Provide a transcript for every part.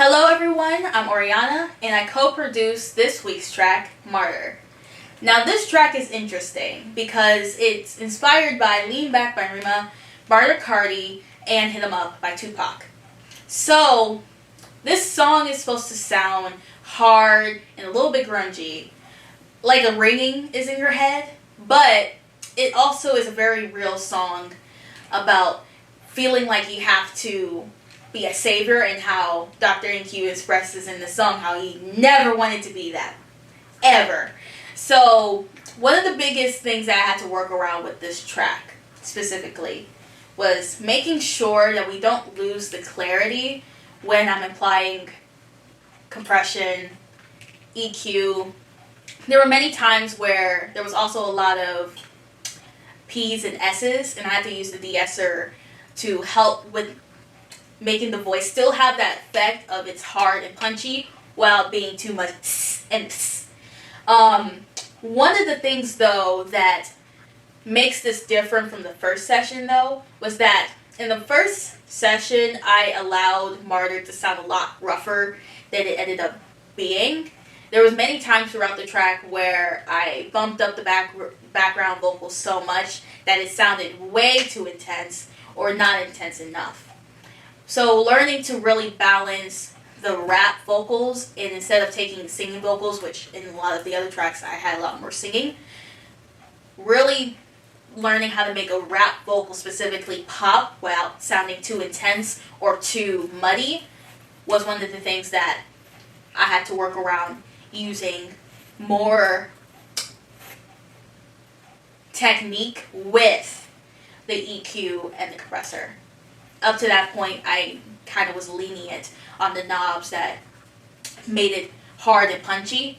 Hello everyone, I'm Oriana, and I co-produced this week's track, Martyr. Now this track is interesting because it's inspired by Lean Back by Rima, Martyr Cardi, and Hit 'Em Up by Tupac. So, this song is supposed to sound hard and a little bit grungy, like a ringing is in your head, but it also is a very real song about feeling like you have to be a savior, and how Dr. NQ expresses in the song how he never wanted to be that, ever. So one of the biggest things that I had to work around with this track specifically was making sure that we don't lose the clarity when I'm applying compression, EQ. There were many times where there was also a lot of P's and S's, and I had to use the de-esser to help with making the voice still have that effect of it's hard and punchy while being too much and one of the things though that makes this different from the first session though was that in the first session I allowed Martyr to sound a lot rougher than it ended up being. There was many times throughout the track where I bumped up the background vocals so much that it sounded way too intense or not intense enough. So learning to really balance the rap vocals, and instead of taking singing vocals, which in a lot of the other tracks I had a lot more singing, really learning how to make a rap vocal specifically pop without sounding too intense or too muddy was one of the things that I had to work around, using more technique with the EQ and the compressor. Up to that point, I kind of was lenient on the knobs that made it hard and punchy.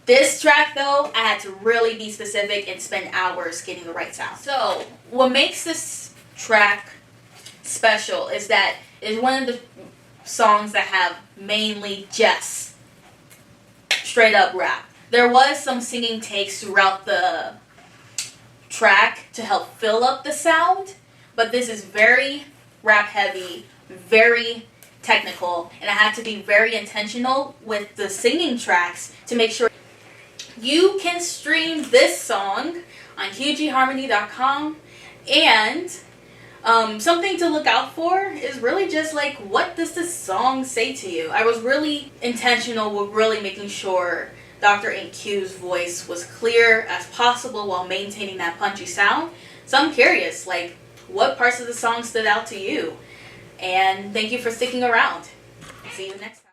This track, though, I had to really be specific and spend hours getting the right sound. So, what makes this track special is that it's one of the songs that have mainly just straight up rap. There was some singing takes throughout the track to help fill up the sound, but this is very rap heavy, very technical, and I had to be very intentional with the singing tracks to make sure. You can stream this song on qgharmony.com, and something to look out for is really just like, what does this song say to you? I was really intentional with really making sure Dr. NQ's voice was clear as possible while maintaining that punchy sound. So I'm curious, like, what parts of the song stood out to you? And thank you for sticking around. See you next time.